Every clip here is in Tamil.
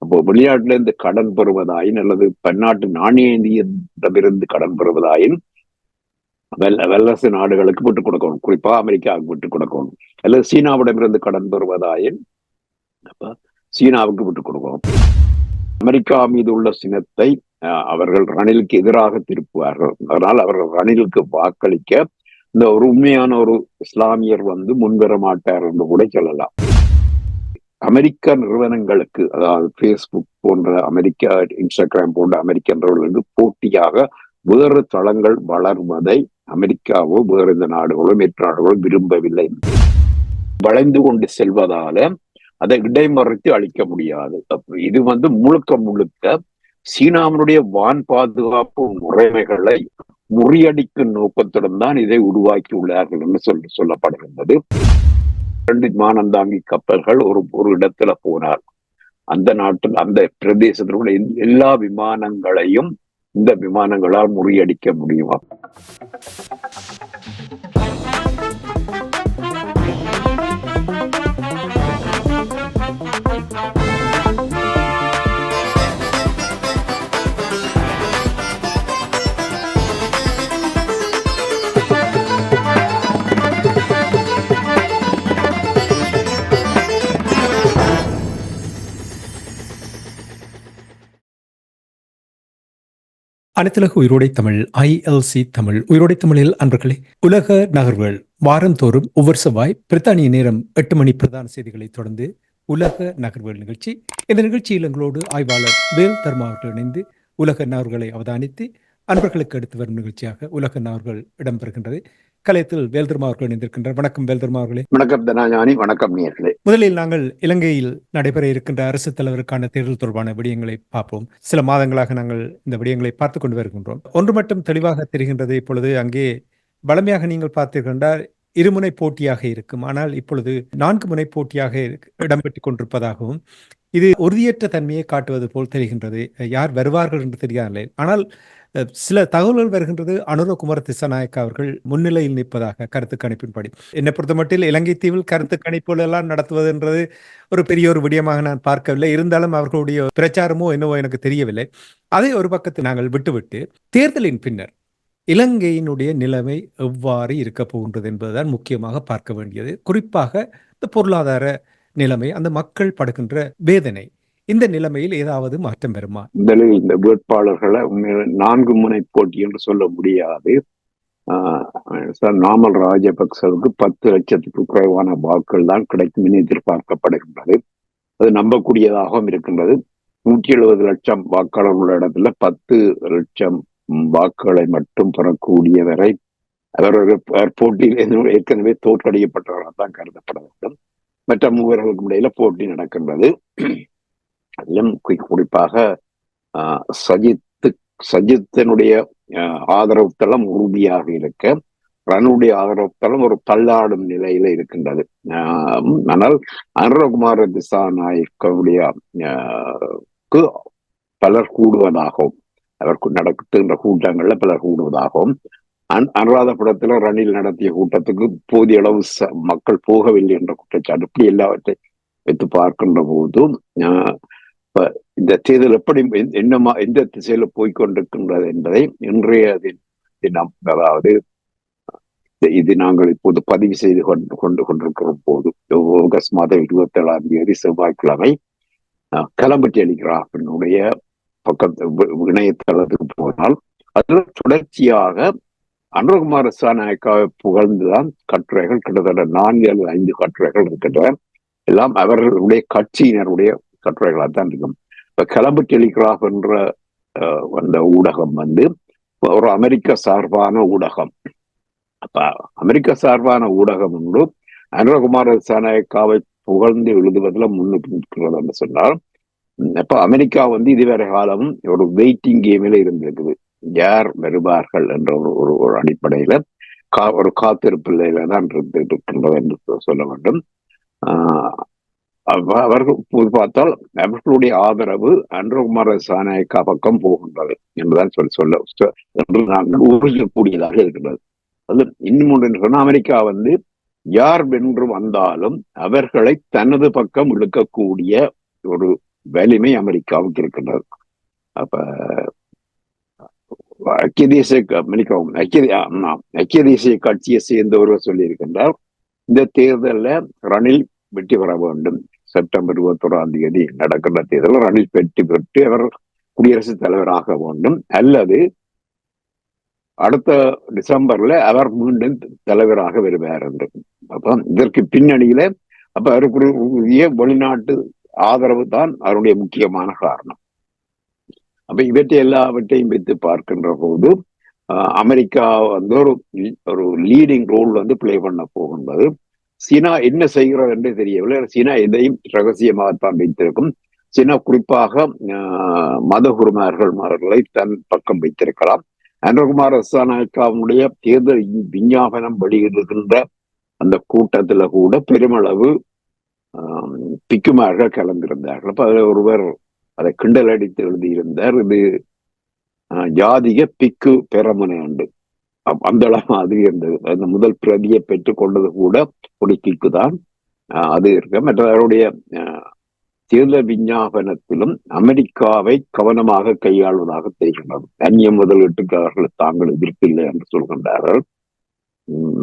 அப்போ வெளிநாட்டிலிருந்து கடன் பெறுவதாயின் அல்லது பன்னாட்டு நாணயத்திடமிருந்து கடன் பெறுவதாயின் வல்லரசு நாடுகளுக்கு விட்டுக் கொடுக்கணும், குறிப்பா அமெரிக்காவுக்கு விட்டுக் கொடுக்கணும். அல்லது சீனாவிடமிருந்து கடன் பெறுவதாயின் சீனாவுக்கு விட்டுக் கொடுக்கணும். அமெரிக்கா மீது உள்ள சினத்தை அவர்கள் ரணிலுக்கு எதிராக திருப்புவார்கள். அதனால் அவர்கள் ரணிலுக்கு வாக்களிக்க இந்த ஒரு உண்மையான ஒரு இஸ்லாமியர் முன்வர மாட்டார் என்று கூட சொல்லலாம். அமெரிக்க நிறுவனங்களுக்கு, அதாவது பேஸ்புக் போன்ற அமெரிக்கா, இன்ஸ்டாகிராம் போன்ற அமெரிக்க நிறுவனங்களுக்கு போட்டியாக வேறு தளங்கள் வளர்வதை அமெரிக்காவோ வேறு இந்த நாடுகளோ மற்ற நாடுகளோ விரும்பவில்லை. வளைந்து கொண்டு செல்வதால அதை இடைமறித்து அளிக்க முடியாது. இது முழுக்க முழுக்க சீனாவினுடைய வான் பாதுகாப்பு முறைமைகளை முறியடிக்கும் நோக்கத்துடன் தான் இதை உருவாக்கி உள்ளார்கள் என்று சொல்லப்படுகின்றது. 2 விமானந்தாங்கி கப்பல்கள் ஒரு இடத்துல போனார். அந்த நாட்டில் அந்த பிரதேசத்தினுடைய எல்லா விமானங்களையும் இந்த விமானங்களால் முறியடிக்க முடியுமா? அனைத்துலக உயிரோடை தமிழ் ILC தமிழ் உயிரோடை தமிழில் அன்பர்களே, உலக நகர்வுகள் வாரந்தோறும் ஒவ்வொரு செவ்வாய் பிரித்தானிய நேரம் 8 மணி பிரதான செய்திகளை தொடர்ந்து உலக நகர்வுகள் நிகழ்ச்சி. இந்த நிகழ்ச்சியில் எங்களோடு ஆய்வாளர் வேல் தர்மா அவர்கள் இணைந்து உலக நகர்வுகளை அவதானித்து அன்பர்களுக்கு எடுத்து வரும் நிகழ்ச்சியாக உலக நகர்வுகள் இடம்பெறுகின்றது. கலையத்தில் வேல்தர்மா அவர்கள் இணைந்திருக்கின்றார். வணக்கம் வேல்தர்மா அவர்களே. வணக்கம் தனாஞானி. வணக்கம் நேயர்களே. முதலில் நாங்கள் இலங்கையில் நடைபெற இருக்கின்ற அரசு தலைவருக்கான தேர்தல் தொடர்பான விடயங்களை பார்ப்போம். சில மாதங்களாக நாங்கள் இந்த விடயங்களை பார்த்துக் கொண்டு வருகின்றோம். ஒன்று மட்டும் தெளிவாக தெரிகின்றது. இப்பொழுது அங்கே வளமையாக நீங்கள் பார்த்தீர்கள் இருமுனை போட்டியாக இருக்கும். ஆனால் இப்பொழுது 4 முனை போட்டியாக இடம்பெற்றுக் கொண்டிருப்பதாகவும் இது உறுதியற்ற தன்மையை காட்டுவது போல் தெரிகின்றது. யார் வருவார்கள் என்று தெரியாத, ஆனால் சில தகவல்கள் வருகின்றது. அனுரகுமார திசாநாயக்கா அவர்கள் முன்னிலையில் நிற்பதாக கருத்து கணிப்பின்படி. என்னை பொறுத்த மட்டில் இலங்கை தீவில் கருத்து கணிப்புகள் எல்லாம் நடத்துவது என்றது ஒரு பெரிய ஒரு விடயமாக நான் பார்க்கவில்லை. இருந்தாலும் அவர்களுடைய பிரச்சாரமோ என்னவோ எனக்கு தெரியவில்லை. அதை ஒரு பக்கத்தில் நாங்கள் விட்டுவிட்டு தேர்தலின் பின்னர் இலங்கையினுடைய நிலைமை எவ்வாறு இருக்க போகின்றது என்பதுதான் முக்கியமாக பார்க்க வேண்டியது. குறிப்பாக இந்த பொருளாதார நிலைமை, அந்த மக்கள் படுகின்ற வேதனை, இந்த நிலைமையில் ஏதாவது மாற்றம் பெறுமா? இந்த வேட்பாளர்களை 4 முனை போட்டி என்று சொல்ல முடியாது. நாமல் ராஜபக்சவுக்கு 10 லட்சத்துக்கு குறைவான வாக்குகள் தான் கிடைக்கும் என எதிர்பார்க்கப்படுகின்றது. அது நம்பக்கூடியதாகவும் இருக்கின்றது. 170 லட்சம் வாக்காளர் உள்ள இடத்துல 10 லட்சம் வாக்குகளை மட்டும் பெறக்கூடியவரை அவர் போட்டியில் ஏற்கனவே தோற்கடிக்கப்பட்டவராக தான் கருதப்பட வேண்டும். மற்ற மூவர்களுக்கும் இடையில போட்டி நடக்கின்றது. அதிலும் குறிப்பாக சஜித்தினுடைய ஆதரவு தளம் உறுதியாக இருக்க, ரனுடைய ஆதரவு தளம் ஒரு தள்ளாடும் நிலையில இருக்கின்றது. ஆனால் அனுரகுமார திசாநாயக்கவுடைய பலர் கூடுவதாகவும், அவருக்கு நடத்துகின்ற கூட்டங்கள்ல பலர் கூடுவதாகவும், அனுராதபுரத்துல ரணில் நடத்திய கூட்டத்துக்கு போதிய அளவு மக்கள் போகவில்லை என்ற குற்றச்சாட்டு, இப்படி எல்லாவற்றை வைத்து பார்க்கின்ற போதும் இந்த தேர்தல் எப்படி எந்த திசையில போய்கொண்டிருக்கின்றது என்பதை இன்றைய தினம், அதாவது இது நாங்கள் இப்போது பதிவு செய்து கொண்டிருக்கிற போது ஆகஸ்ட் மாதம் 27ஆம் தேதி செவ்வாய்க்கிழமை கலம்பு டெலிகிராஃபினுடைய இணையதளத்துக்கு போனால் அதில் தொடர்ச்சியாக அனுரகுமார திசாநாயக்காவை புகழ்ந்துதான் கட்டுரைகள், கிட்டத்தட்ட 4 அல்லது 5 கட்டுரைகள் இருக்கின்றன. எல்லாம் அவர்களுடைய கட்சியினருடைய கட்டுரைகளாக தான் இருக்கும். இப்ப கலம்பு டெலிகிராஃப் என்ற அந்த ஊடகம் ஒரு அமெரிக்க சார்பான ஊடகம். அப்ப அமெரிக்க சார்பான ஊடகம் ஒன்று அனுரகுமார திசாநாயக்காவை புகழ்ந்து எழுதுவதில் முன்னுக்கு நிற்கிறது என்று சொன்னால், இப்ப அமெரிக்கா இதுவரை காலம் ஒரு வெயிட்டிங் கேமில் இருந்திருக்குது. யார் வருவார்கள் என்ற ஒரு அடிப்படையில ஒரு காத்திருப்பில்லையில தான் இருக்கின்றது என்று சொல்ல வேண்டும். அவர்கள் பார்த்தால் அவர்களுடைய ஆதரவு அனுரகுமார திசாநாயக்கா பக்கம் போகின்றது என்றுதான் என்று நாங்கள் ஊகிக்கக்கூடியதாக இருக்கின்றது. அது இன்னும் ஒன்று சொன்னால், அமெரிக்கா யார் வென்று வந்தாலும் அவர்களை தனது பக்கம் இழுக்கக்கூடிய ஒரு வலிமை அமெரிக்காவுக்கு இருக்கின்றது. அப்ப ஐக்கிய தேசிய மன்னிக்கவும் ஐக்கிய தேசிய கட்சியை சேர்ந்தவர்கள் சொல்லியிருக்கின்றார், இந்த தேர்தலில் ரணில் வெற்றி பெற வேண்டும். செப்டம்பர் 21 நடக்கின்ற தேர்தலில் ரணில் வெற்றி பெற்று அவர் குடியரசுத் தலைவராக வேண்டும், அல்லது அடுத்த டிசம்பர்ல அவர் மீண்டும் தலைவராக வருவார் என்று. அப்ப இதற்கு பின்னணியில அவருக்கு வெளிநாட்டு ஆதரவு தான் அவருடைய முக்கியமான காரணம். அப்ப இவற்றை எல்லாவற்றையும் வைத்து பார்க்கின்ற போது அமெரிக்கா வந்து ஒரு லீடிங் ரோல் வந்து பிளே பண்ண போகின்றது. சீனா என்ன செய்கிறது என்று தெரியவில்லை. சீனா எதையும் ரகசியமாகத்தான் வைத்திருக்கும். சீனா குறிப்பாக மதகுருமார்களை தன் பக்கம் வைத்திருக்கலாம். அனுகுமார் ரசாநாயக்காவுடைய தேர்தல் விஞ்ஞாபனம் வெளியிடுகின்ற அந்த கூட்டத்துல கூட பெருமளவு பிக்குமார்கள் கலந்திருந்தார்கள். அப்ப அதில் ஒருவர் அதை கிண்டல் அடித்து எழுதியிருந்தார், இது ஜாதிக பிக்கு பெறமுனை உண்டு. அந்த மாதிரி இருந்தது. அந்த முதல் பிரதியை பெற்றுக் கொண்டது கூட ஒரு பிக்கு தான். அது இருக்க மற்றவருடைய தேர்தல் விஞ்ஞாபனத்திலும் அமெரிக்காவை கவனமாக கையாள்வதாக தெரிகின்றது. அந்நிய முதலீட்டுக்கு அவர்கள் தாங்கள் எதிர்ப்பில்லை என்று சொல்கின்றார்கள்.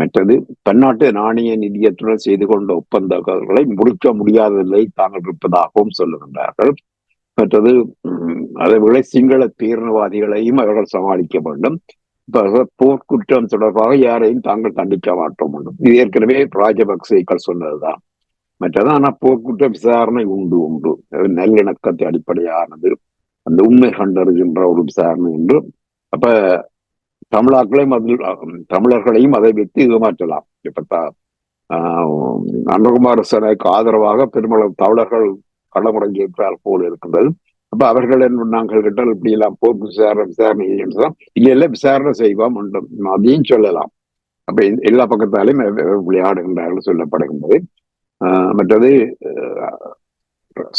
மற்றது பன்னாட்டு நாணய நிதியத்துடன் செய்து கொண்ட ஒப்பந்தங்களை முடிக்க முடியாததை தாங்கள் இருப்பதாகவும் சொல்லுகின்றார்கள். மற்றது அதை விட சிங்கள தீவிரவாதிகளையும் அவர்கள் சமாளிக்க வேண்டும். போர்க்குற்றம் தொடர்பாக யாரையும் தாங்கள் தண்டிக்க மாட்டோம். இது ஏற்கனவே ராஜபக்சேக்கள் சொன்னதுதான். மற்றது ஆனால் போர்க்குற்ற விசாரணை உண்டு நல்லிணக்கத்தை அடிப்படையானது, அந்த உண்மை கண்டறிகின்ற ஒரு விசாரணை உண்டு. அப்ப தமிழர்களையும் அதை வைத்து ஏமாற்றலாம். இப்ப அனுகுமார் ரசாநாயக்கு ஆதரவாக பெருமளவு தமிழர்கள் களமுறங்கி இருக்கிறார் போல் இருக்கின்றது. அப்ப அவர்கள் நாங்கள் கிட்ட இப்படி எல்லாம் போர் விசாரணை இல்ல விசாரணை செய்வோம் அதையும் சொல்லலாம். அப்ப எல்லா பக்கத்தாலையும் விளையாடுகின்றார்கள் சொல்லப்படுகின்றது. மற்றது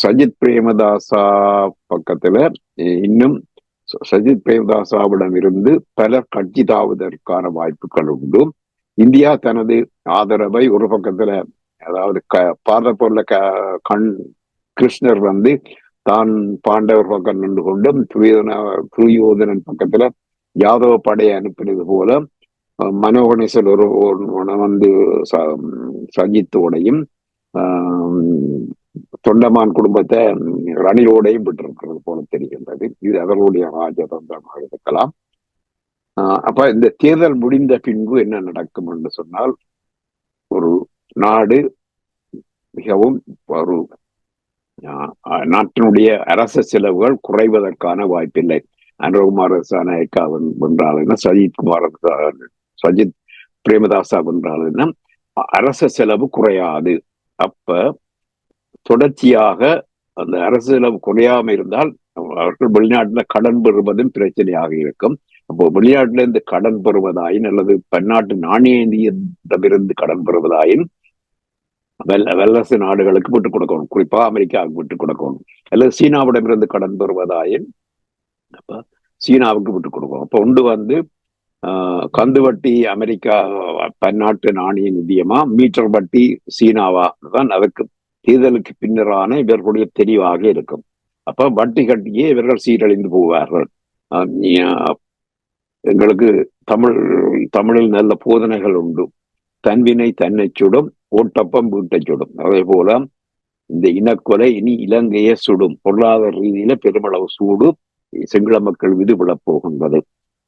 சஜித் பிரேமதாசா பக்கத்துல இன்னும் சஜித் பிரேமதாசாவிடம் இருந்து பலர் கட்சி தாவுவதற்கான வாய்ப்புகள் உண்டு. இந்தியா தனது ஆதரவை ஒரு பக்கத்துல, அதாவது பாரதப்பொருள கிருஷ்ணர் வந்து தான் பாண்டவர் பக்கம் நின்று கொண்டும் துரியோதனன் பக்கத்துல யாதவ படையை அனுப்பினது போல மனோகணேசன் ஒரு வந்து சஜித்தோடையும் தொண்டமான் குடும்பத்தை ரணிலோடையும் விட்டிருக்கிறது போல தெரிகின்றது. இது அவர்களுடைய ராஜதந்திரமாக இருக்கலாம். அப்ப இந்த தேர்தல் முடிந்த பின்பு என்ன நடக்கும் என்று சொன்னால், ஒரு நாடு மிகவும் ஒரு நாட்டினுடைய அரசு செலவுகள் குறைவதற்கான வாய்ப்பில்லை. அனுகுமார் ரசாநாயக்கா வென்றால் என்ன, சஜித் பிரேமதாசா வென்றால் என்ன, அரசு செலவு குறையாது. அப்ப தொடர்ச்சியாக அந்த அரசு செலவு குறையாம இருந்தால் அவர்கள் வெளிநாட்டுல கடன் பெறுவதும் பிரச்சனையாக இருக்கும். அப்போ வெளிநாட்டுல இருந்து கடன் பெறுவதாயின் அல்லது பன்னாட்டு நாணயத்திடமிருந்து கடன் பெறுவதாயின் வல்லரசு நாடுகளுக்கு விட்டுக் கொடுக்கணும், குறிப்பா அமெரிக்காவுக்கு விட்டுக் கொடுக்கணும். அல்லது சீனாவிடமிருந்து கடன் பெறுவதாயின் அப்ப சீனாவுக்கு விட்டுக் கொடுக்கணும். அப்ப ஒன்று வந்து கந்து வட்டி அமெரிக்கா பன்னாட்டு நாணய நிதியமா, மீட்டர் வட்டி சீனாவா தான் அதற்கு தேர்தலுக்கு பின்னரான இவர்களுடைய தெளிவாக இருக்கும். அப்ப வட்டி கட்டியே இவர்கள் சீரழிந்து போவார்கள். எங்களுக்கு தமிழில் நல்ல போதனைகள் உண்டு. தன்வினை தன்னை சுடும், ஓட்டப்பம் வீட்டை சுடும். அதே போல இந்த இனக்கொலை இனி இலங்கையை சுடும். பொருளாதார ரீதியில பெருமளவு சூடு சிங்கள மக்கள் விடுபடப் போகின்றது.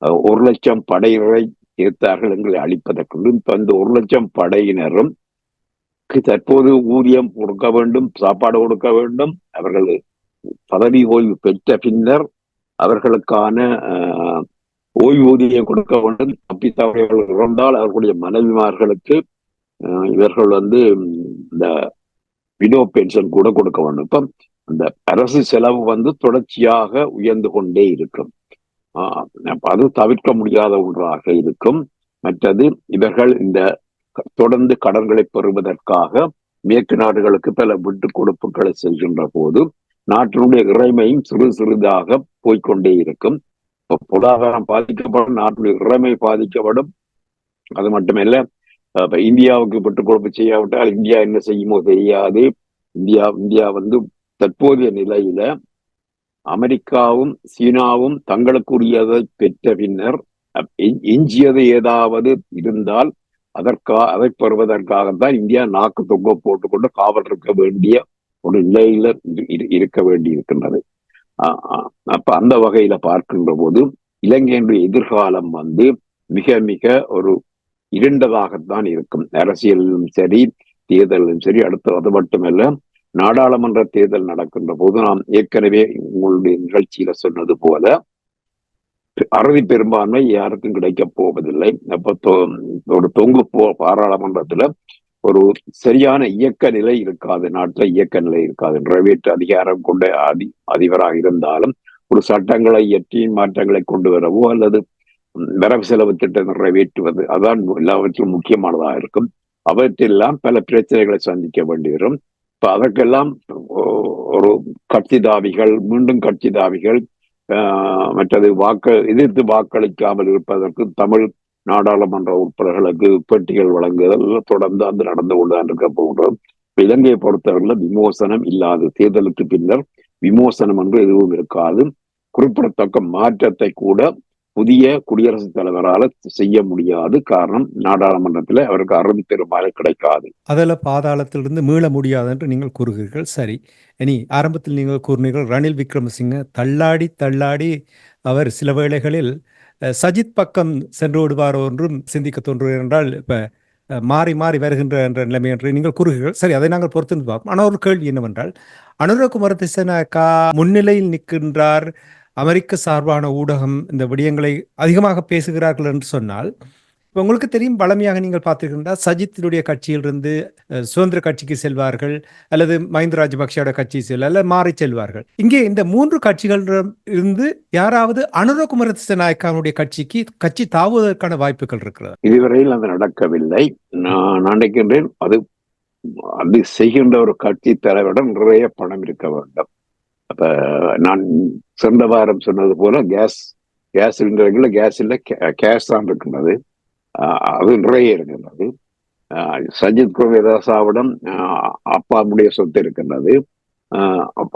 1,00,000 படையினரை சேர்த்தார்கள் எங்களை அழிப்பதற்கு. இப்ப இந்த 1,00,000 படையினரும் தற்போது ஊதியம் கொடுக்க வேண்டும், சாப்பாடு கொடுக்க வேண்டும். அவர்கள் பதவி ஓய்வு பெற்ற பின்னர் அவர்களுக்கான ஓய்வூதியம் கொடுக்க வேண்டும். தப்பி தவறியவர்கள் இறந்தால் அவர்களுடைய மனைவிமார்களுக்கு இவர்கள் வந்து இந்த விடோ பென்ஷன் கூட கொடுக்க வேண்டும். இப்ப அந்த அரசு செலவு வந்து தொடர்ச்சியாக உயர்ந்து கொண்டே இருக்கும். அது தவிர்க்க முடியாத ஒன்றாக இருக்கும். மற்றது இவர்கள் இந்த தொடர்ந்து கடன்களை பெறுவதற்காக மேற்கு நாடுகளுக்கு பல விட்டு கொடுப்புகளை செய்கின்ற போது நாட்டினுடைய இறைமையும் சிறு சிறிதாக போய்கொண்டே இருக்கும். பொருளாதாரம் பாதிக்கப்படும், நாட்டுடைய இறைமை பாதிக்கப்படும். அது மட்டுமல்ல, இந்தியாவுக்கு விட்டு கொடுப்பு செய்யாவிட்டால் இந்தியா என்ன செய்யுமோ தெரியாது. இந்தியா வந்து தற்போதைய நிலையில அமெரிக்காவும் சீனாவும் தங்களுக்குரியதை பெற்ற பின்னர் எஞ்சியது ஏதாவது இருந்தால் அதை பெறுவதற்காகத்தான் இந்தியா நாக்கு தொங்க போட்டுக்கொண்டு காவல் இருக்க வேண்டிய ஒரு நிலையில இருக்க வேண்டி இருக்கின்றது. அப்ப அந்த வகையில பார்க்கின்ற போது இலங்கையினுடைய எதிர்காலம் மிக மிக ஒரு இருண்டதாகத்தான் இருக்கும். அரசியலிலும் சரி, தேர்தலிலும் சரி. அடுத்து அது மட்டுமல்ல, நாடாளுமன்ற தேர்தல் நடக்கின்ற போது நாம் ஏற்கனவே உங்களுடைய நிகழ்ச்சியில சொன்னது போல அறுதி பெரும்பான்மை யாருக்கும் கிடைக்க போவதில்லை. அப்ப ஒரு தொங்கு பாராளுமன்றத்துல ஒரு சரியான இயக்க நிலை இருக்காது. நாட்டுல இயக்க நிலை இருக்காது. நிறைவேற்று அதிகாரம் கொண்ட அதிபராக இருந்தாலும் ஒரு சட்டங்களை இயற்றி மாற்றங்களை கொண்டு வரவோ அல்லது வரவு செலவு திட்டம் நிறைவேற்றுவது அதான் எல்லாவற்றிலும் முக்கியமானதாக இருக்கும். அவற்றெல்லாம் பல பிரச்சனைகளை சந்திக்க வேண்டி வரும். இப்ப அதற்கெல்லாம் ஒரு கட்சி தாவிகள், மீண்டும் கட்சி தாவிகள், மற்றது எதிர்த்து வாக்களிக்காமல் இருப்பதற்கு தமிழ் நாடாளுமன்ற உறுப்பினர்களுக்கு பெட்டிகள் வழங்குதல் தொடர்ந்து அந்த நடந்து கொண்டுதான் இருக்க போகின்றோம். இலங்கையை பொறுத்தவரையில் விமோசனம் இல்லாது, தேர்தலுக்கு பின்னர் விமோசனம் என்று எதுவும் இருக்காது. குறிப்பிடத்தக்க மாற்றத்தை கூட புதிய குடியரசுத் தலைவரால் செய்ய முடியாது. காரணம், நாடாளுமன்றத்தில் அவருக்கு அறுதி பெரும்பாலும் கிடைக்காது. அதில் பாதாளத்திலிருந்து மீள முடியாது என்று நீங்கள் கூறுகிறீர்கள். சரி, இனி ஆரம்பத்தில் நீங்கள் கூறினீர்கள் ரணில் விக்ரமசிங்க தள்ளாடி அவர் சில வேளைகளில் சஜித் பக்கம் சென்று விடுவாரோ என்றும் சிந்திக்க தோன்றுகிறது. என்றால் இப்ப மாறி மாறி வருகின்ற என்ற நிலைமை என்று நீங்கள் கூறுகிறீர்கள். சரி, அதை நாங்கள் பொறுத்து பார்ப்போம். ஆனால் ஒரு கேள்வி என்னவென்றால், அனுரகுமார திசாநாயக்கா முன்னிலையில் நிற்கின்றார், அமெரிக்க சார்பான ஊடகம் இந்த விடயங்களை அதிகமாக பேசுகிறார்கள் என்று சொன்னால், இப்போ உங்களுக்கு தெரியும், பழமையாக நீங்கள் பார்த்திருக்கின்றால் சஜித்தினுடைய கட்சியிலிருந்து சுதந்திர கட்சிக்கு செல்வார்கள், அல்லது மஹிந்த ராஜபக்ஷோட கட்சி அல்லது மாறி செல்வார்கள். இங்கே இந்த மூன்று கட்சிகளிடம் இருந்து யாராவது அனுரகுமார திசாநாயக்காவுடைய கட்சி தாவுவதற்கான வாய்ப்புகள் இருக்கிறது? இதுவரையில் அது நடக்கவில்லை. நான் நினைக்கின்றேன் அது செய்கின்ற ஒரு கட்சி தலைவரிடம் நிறைய பணம் இருக்க வேண்டும். அப்ப நான் சென்ற வாரம் சொன்னது போல கேஸ் சிலிண்டர்கள் கேஸ் இல்லை, கேஷ் தான் இருக்கின்றது. அது நிறைய இருக்கின்றது. சஜித் பிரேமதாசாவிடம் அப்பாவுடைய சொத்து இருக்கின்றது.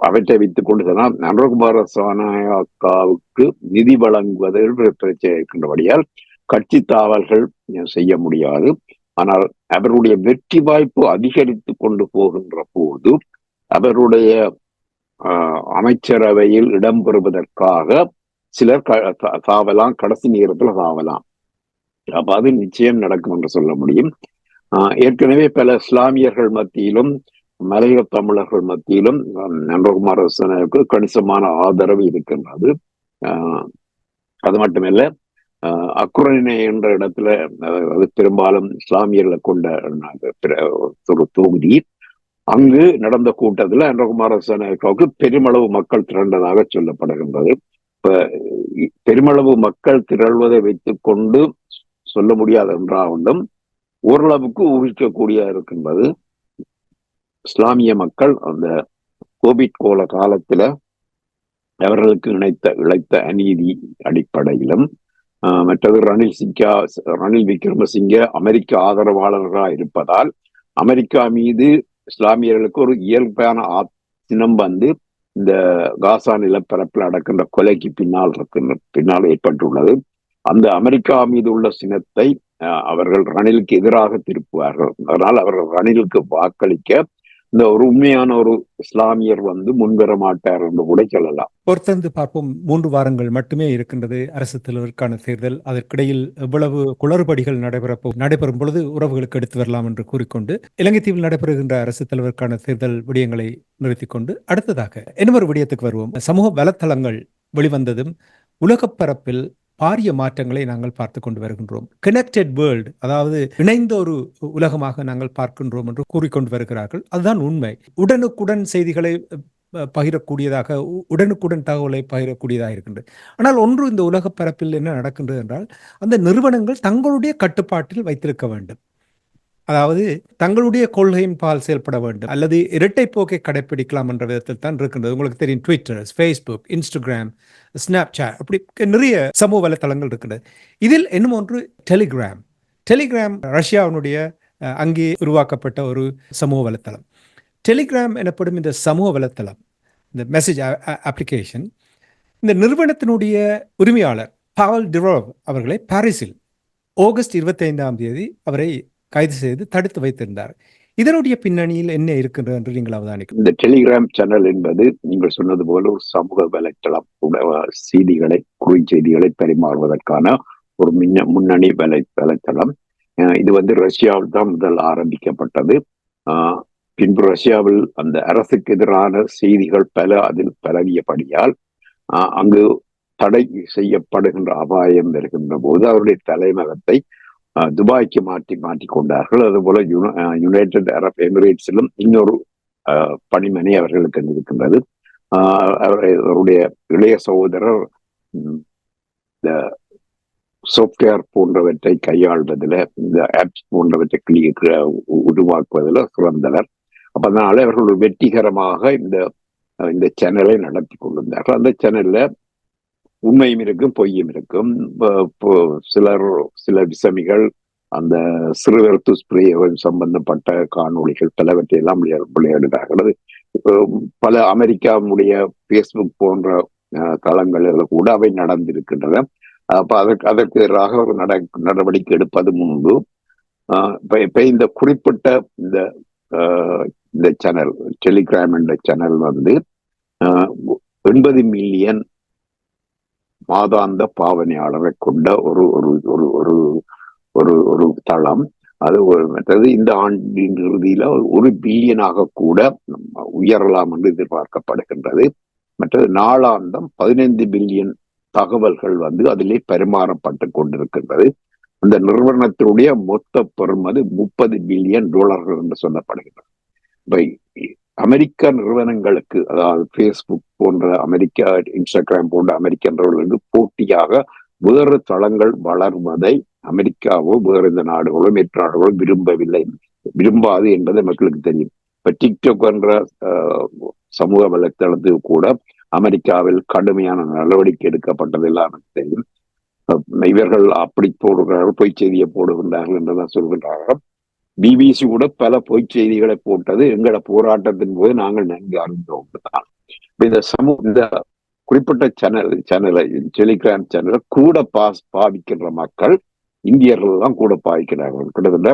அவற்றை வைத்துக் கொண்டு சொன்னால் அனுரகுமார திசாநாயக்காவுக்கு நிதி வழங்குவதில் பிரச்சனை இருக்கின்றபடியால் கட்சி தாவல்கள் செய்ய முடியாது. ஆனால் அவருடைய வெற்றி வாய்ப்பு அதிகரித்து கொண்டு போகின்ற போது அவருடைய அமைச்சரவையில் இடம்பெறுவதற்காக சிலர் தாவலாம், கடைசி நேரத்தில் தாவலாம். அப்ப அது நிச்சயம் நடக்கும் என்று சொல்ல முடியும். ஏற்கனவே பல இஸ்லாமியர்கள் மத்தியிலும் மலைய தமிழர்கள் மத்தியிலும் அனுரகுமார திசாநாயக்காவுக்கு கணிசமான ஆதரவு இருக்கின்றது. அது மட்டுமல்ல, அக்குரணை என்ற இடத்துல அது பெரும்பாலும் இஸ்லாமியர்களை கொண்ட ஒரு தொகுதி. அங்கு நடந்த கூட்டத்தில் அனுரகுமார திசாநாயக்காவுக்கு பெருமளவு மக்கள் திரண்டதாக சொல்லப்படுகின்றது. இப்ப பெருமளவு மக்கள் திரள்வதை வைத்துக் கொண்டு சொல்ல முடியாது என்றாலும் ஓரளவுக்கு ஊகிக்கக்கூடிய இருக்கின்றது. இஸ்லாமிய மக்கள் அந்த கோவிட் கோல காலத்துல அவர்களுக்கு இழைத்த அநீதி அடிப்படையிலும், மற்றது ரணில் விக்ரமசிங்க அமெரிக்க ஆதரவாளர்களாக இருப்பதால் அமெரிக்கா மீது இஸ்லாமியர்களுக்கு ஒரு இயல்பான சினம் இந்த காசா நிலப்பரப்பில் நடக்கின்ற கொலைக்கு பின்னால் ஏற்பட்டுள்ளது. அந்த அமெரிக்கா மீது உள்ள சினத்தை அவர்கள் ரணிலுக்கு எதிராக திருப்புவார்கள். அதனால் அவர்கள் ரணிலுக்கு வாக்களிக்க இந்த ஒரு உண்மையான ஒரு இஸ்லாமியர் முன்வர மாட்டார் என்று கூட சொல்லலாம். பொறுத்திருந்து பார்ப்போம். 3 வாரங்கள் மட்டுமே இருக்கின்றது அரசு தலைவருக்கான தேர்தல். அதற்கிடையில் எவ்வளவு குளறுபடிகள் நடைபெறும் பொழுது உறவுகளுக்கு எடுத்து வரலாம் என்று கூறிக்கொண்டு, இலங்கை தீவில் நடைபெறுகின்ற அரசு தலைவருக்கான தேர்தல் விடயங்களை நிறுத்திக் கொண்டு அடுத்ததாக இன்னொரு விடயத்துக்கு வருவோம். சமூக வலைத்தளங்கள் வெளிவந்ததும் உலக பரப்பில் பாரிய மாற்றங்களை நாங்கள் பார்த்து கொண்டு வருகின்றோம். கனெக்டட் வேர்ல்டு, அதாவது இணைந்த ஒரு உலகமாக நாங்கள் பார்க்கின்றோம் என்று கூறிக்கொண்டு வருகிறார்கள். அதுதான் உண்மை. உடனுக்குடன் செய்திகளை பகிரக்கூடியதாக, உடனுக்குடன் தகவலை பகிரக்கூடியதாக இருக்கின்றது. ஆனால் ஒன்று, இந்த உலக பரப்பில் என்ன நடக்கின்றது என்றால், அந்த நிறுவனங்கள் தங்களுடைய கட்டுப்பாட்டில் வைத்திருக்க வேண்டும். அதாவது தங்களுடைய கொள்கையின் பால் செயல்பட வேண்டும், அல்லது இரட்டை போக்கை கடைபிடிக்கலாம் என்ற விதத்தில் தான் இருக்கின்றது. உங்களுக்கு தெரியும், ட்விட்டர், ஃபேஸ்புக், இன்ஸ்டாகிராம், ஸ்னாப்சாட், அப்படி நிறைய சமூக வலைத்தளங்கள் இருக்கின்றது. இதில் இன்னும் ஒன்று டெலிகிராம் ரஷ்யாவினுடைய அங்கே உருவாக்கப்பட்ட ஒரு சமூக வலைத்தளம். டெலிகிராம் எனப்படும் இந்த சமூக வலைத்தளம் இந்த மெசேஜ் அப்ளிகேஷன். இந்த நிறுவனத்தினுடைய உரிமையாளர் பாவல் டிரோவ் அவர்களை பாரிஸில் ஆகஸ்ட் 25ஆம் தேதி அவரை கைது செய்து தடுத்து வைத்திருந்தார். இதனுடைய பின்னணியில் என்ன இருக்கின்றது என்று நீங்கள் அவதானிக்கும்? இந்த டெலிகிராம் சேனல் என்பது நீங்கள் சொன்னது போல ஒரு சமூக வலைத்தளம், செய்திகளை, குறுஞ்செய்திகளை பரிமாறுவதற்கான ஒரு முன்னணி வலைத்தளம். இது வந்து ரஷ்யாவில் தான் முதல் ஆரம்பிக்கப்பட்டது. பின்பு ரஷ்யாவில் அந்த அரசுக்கு எதிரான செய்திகள் பல அதில் பரவியபடியால் அங்கு தடை செய்யப்படுகின்ற அபாயம் இருக்கின்ற போது அவருடைய தலைநகரத்தை துபாய்க்கு மாற்றி கொண்டார்கள். அதுபோல யுனைடெட் அரப் எமிரேட்ஸிலும் இன்னொரு பணிமனை அவர்களுக்கு இருக்கின்றது. அவருடைய இளைய சகோதரர் இந்த சாஃப்ட்வேர் போன்றவற்றை கையாள்வதில், இந்த ஆப்ஸ் போன்றவற்றை உருவாக்குவதில் சிறந்தவர். அதனால அவர்கள் வெற்றிகரமாக இந்த சேனலை நடத்தி கொண்டிருந்தார்கள். அந்த சேனல்ல உண்மையும் இருக்கும், பொய்யும் இருக்கும். சில விசமிகள் அந்த சிறுவர் துஷ்பிரயோகம் சம்பந்தப்பட்ட காணொளிகள் பலவற்றை எல்லாம் விளையாடுகிறார்கள். பல அமெரிக்காவுடைய பேஸ்புக் போன்ற தளங்களில் கூட அவை நடந்திருக்கின்றன. அப்ப அதற்கு எதிராக ஒரு நடவடிக்கை எடுப்பது முன்பு இப்ப இந்த குறிப்பிட்ட இந்த சேனல், டெலிகிராம் என்ற சேனல் வந்து 80 மில்லியன் மாதாந்த பாவனையாளரை கொண்ட ஒரு ஒரு ஒரு ஒரு ஒரு தளம். அது மற்றது இந்த ஆண்டின் இறுதியில 1 பில்லியனாக கூட உயரலாம் என்று எதிர்பார்க்கப்படுகின்றது. மற்றது நாளாந்தம் 15 பில்லியன் தகவல்கள் வந்து அதிலே பரிமாறப்பட்டு கொண்டிருக்கின்றது. அந்த நிறுவனத்தினுடைய மொத்த பெறுமதி $30 பில்லியன் என்று சொல்லப்படுகின்றது. அமெரிக்க நிறுவனங்களுக்கு, அதாவது பேஸ்புக் போன்ற அமெரிக்கா, இன்ஸ்டாகிராம் போன்ற அமெரிக்க நிறுவனங்களுக்கு போட்டியாக வேறு தளங்கள் வளர்வதை அமெரிக்காவோ வேறு இந்த நாடுகளோ மற்ற நாடுகளோ விரும்பாது என்பது மக்களுக்கு தெரியும். இப்ப டிக்டாக் என்ற சமூக வலைத்தளத்துக்கு கூட அமெரிக்காவில் கடுமையான நடவடிக்கை எடுக்கப்பட்டது எல்லாம் தெரியும். இவர்கள் அப்படி போடுகிறார்கள், பொய் செய்தியை போடுகின்றார்கள் என்றுதான் சொல்கின்றார்கள். பிபிசி கூட பல பொய் செய்திகளை போட்டது எங்களோட போராட்டத்தின் போது நாங்கள் நன்கு அறிந்தோம். இந்த குறிப்பிட்ட சேனலை டெலிகிராம் சேனலை கூட பாவிக்கின்ற மக்கள் இந்தியர்கள் தான் கூட பாவிக்கிறார்கள். கிட்டத்தட்ட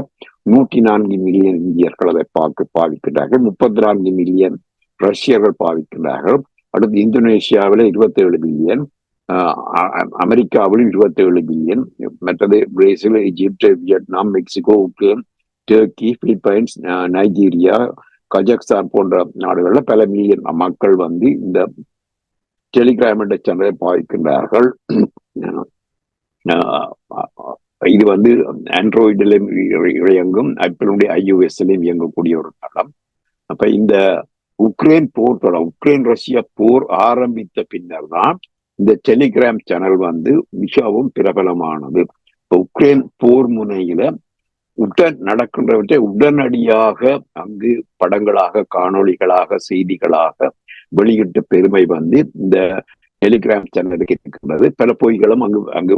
104 மில்லியன் இந்தியர்கள் அதை பாவிக்கிறார்கள். 34 மில்லியன் ரஷ்யர்கள் பாவிக்கிறார்கள். அடுத்து இந்தோனேஷியாவில் 27 பில்லியன், அமெரிக்காவிலும் 27 பில்லியன், மற்றது Brazil, Egypt, Vietnam, Mexico, Ukraine, Turkey, Philippines, Nigeria, Kazakhstan போன்ற நாடுகளில் பல மில்லியன் மக்கள் வந்து இந்த டெலிகிராம் என்ற சேனலை பாவிக்கின்றார்கள். இது வந்து ஆண்ட்ராய்டிலும் இயங்கும், ஆப்பிளுடைய iOS-லையும் இயங்கக்கூடிய ஒரு தளம். அப்ப இந்த உக்ரைன் ரஷ்யா போர் ஆரம்பித்த பின்னர் தான் இந்த டெலிகிராம் சேனல் வந்து மிகவும் பிரபலமானது. இப்ப உக்ரைன் போர் முனையில நடக்கின்றவற்றை உடனடியாக அங்கு படங்களாக, காணொளிகளாக, செய்திகளாக வெளியிட்ட பெருமை வந்து இந்த டெலிகிராம் சேனலுக்கு இருக்கின்றது. பல பொய்களும் அங்கு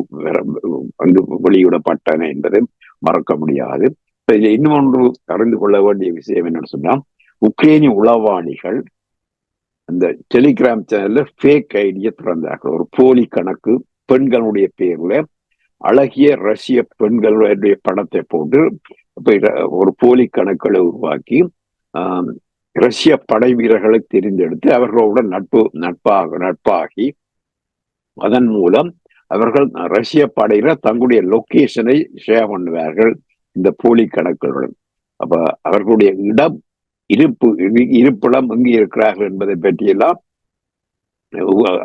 வெளியிடப்பட்டன என்பதை மறக்க முடியாது. இன்னொன்று அறிந்து கொள்ள வேண்டிய விஷயம் என்னன்னு சொன்னா, உக்ரைனிய உளவாளிகள் அந்த டெலிகிராம் சேனல்ல ஃபேக் ஐடியை திறந்தார்கள். ஒரு போலி கணக்கு, பெண்களுடைய பேர்ல அழகிய ரஷ்ய பெண்களுடைய படத்தை போட்டு ஒரு போலி கணக்குகளை உருவாக்கி ரஷ்ய படை வீரர்களை தெரிந்தெடுத்து அவர்களோட நட்பாகி அதன் மூலம் அவர்கள் ரஷ்ய படையில தங்களுடைய லொகேஷனை ஷேர் பண்ணுவார்கள் இந்த போலி கணக்குகளுடன். அப்ப அவர்களுடைய இருப்பிடம் எங்கே இருக்கிறார்கள் என்பதை பற்றியெல்லாம்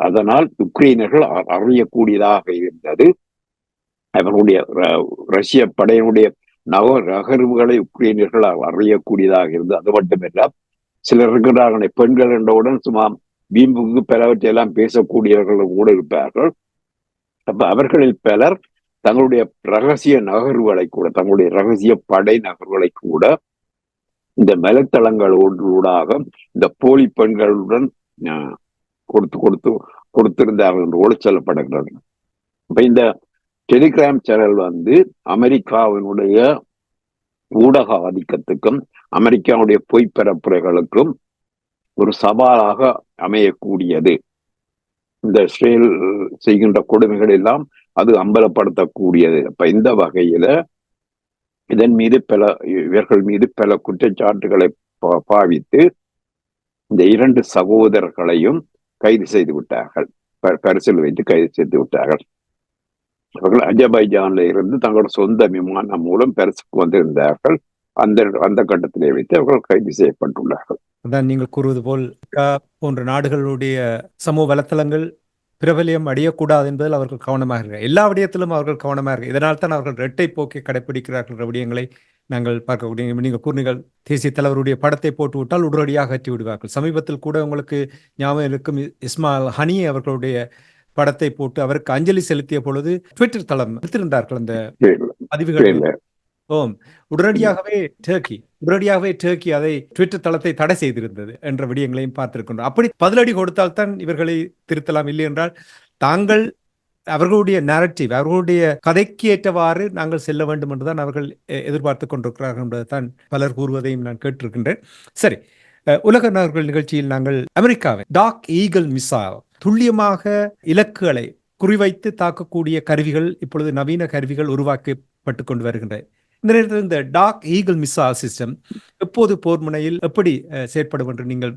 அதனால் உக்ரைனர்கள் அறியக்கூடியதாக இருந்தது. அவர்களுடைய ரஷ்ய படையினுடைய நகர்வுகளை உக்ரைனியர்கள் அறியக்கூடியதாக இருந்தது. அது மட்டுமல்ல, சிலர் இருக்கிறார்கள் பெண்கள் என்றவுடன் சும்மா வீம்புக்கு பலவற்றையெல்லாம் பேசக்கூடியவர்கள் கூட இருப்பார்கள். அப்ப அவர்களில் பலர் தங்களுடைய ரகசிய நகர்வுகளை கூட, தங்களுடைய ரகசிய படை நகர்வுகளை கூட இந்த வலைத்தளங்களூடாக இந்த போலி பெண்களுடன் கொடுத்திருந்தார்கள் என்று கூட சொல்லப்படுகிறது. இப்ப இந்த டெலிகிராம் சேனல் வந்து அமெரிக்காவினுடைய ஊடக ஆதிக்கத்துக்கும் அமெரிக்காவுடைய பொய் பரப்புரைகளுக்கும் ஒரு சவாலாக அமையக்கூடியது. இந்த இஸ்ரேல் செய்கின்ற கொடுமைகள் எல்லாம் அது அம்பலப்படுத்தக்கூடியது. அப்ப இந்த வகையில இவர்கள் மீது பல குற்றச்சாட்டுகளை பாவித்து இந்த 2 சகோதரர்களையும் கைது செய்து விட்டார்கள். பரிசில் வைத்து கைது செய்து விட்டார்கள். அவர்கள் அஜர்பைஜான்ல இருந்து தங்களோட சொந்த விமானம் மூலம் பரிசுக்கு வந்திருந்தார்கள். அந்த கட்டத்திலே வைத்து அவர்கள் கைது செய்யப்பட்டுள்ளார்கள். அதான் நீங்கள் கூறுவது போல் போன்ற நாடுகளுடைய சமூக வலைத்தளங்கள் பிரபலியம் அடையக்கூடாது என்பதில் அவர்கள் கவனமாக இருக்கிறார். எல்லா விடயத்திலும் அவர்கள் கவனமாக இருக்கிறார். இதனால் தான் அவர்கள் இரட்டை போக்கை கடைபிடிக்கிறார்கள் விடயங்களை நாங்கள் பார்க்கக்கூடிய. நீங்கள் கூறினீர்கள், தேசிய தலைவருடைய படத்தை போட்டு விட்டால் உடனடியாக அகற்றி விடுவார்கள். சமீபத்தில் கூட உங்களுக்கு ஞாபகம் இருக்கும், இஸ்மாயில் ஹனி அவர்களுடைய படத்தை போட்டு அவருக்கு அஞ்சலி செலுத்திய பொழுது ட்விட்டர் தளம் எடுத்திருந்தார்கள் அந்த பதிவுகள். உடனடியாகவே டர்க்கி அதை ட்விட்டர் தளத்தை தடை செய்திருந்தது என்ற விடயங்களையும் பார்த்திருக்கின்றோம். அப்படி பதிலடி கொடுத்தால்தான் இவர்களை திருத்தலாம். இல்லை என்றால் தாங்கள் அவர்களுடைய நேரட்டிவ், அவர்களுடைய கதைக்கு ஏற்றவாறு நாங்கள் செல்ல வேண்டும் என்றுதான் அவர்கள் எதிர்பார்த்து கொண்டிருக்கிறார்கள் என்பதைத்தான் பலர் கூறுவதையும் நான் கேட்டிருக்கின்றேன். சரி, உலக நாடுகள் நிகழ்ச்சியில் நாங்கள் அமெரிக்காவின் டார்க் ஈகிள் மிசைல், துல்லியமாக இலக்குகளை குறிவைத்து தாக்கக்கூடிய கருவிகள், இப்பொழுது நவீன கருவிகள் உருவாக்கப்பட்டு கொண்டு வருகின்றன. இந்த நேரத்தில் இந்த டார்க் ஈகிள் மிசைல் சிஸ்டம் எப்போது போர் முனையில் எப்படி செயற்படும் என்று நீங்கள்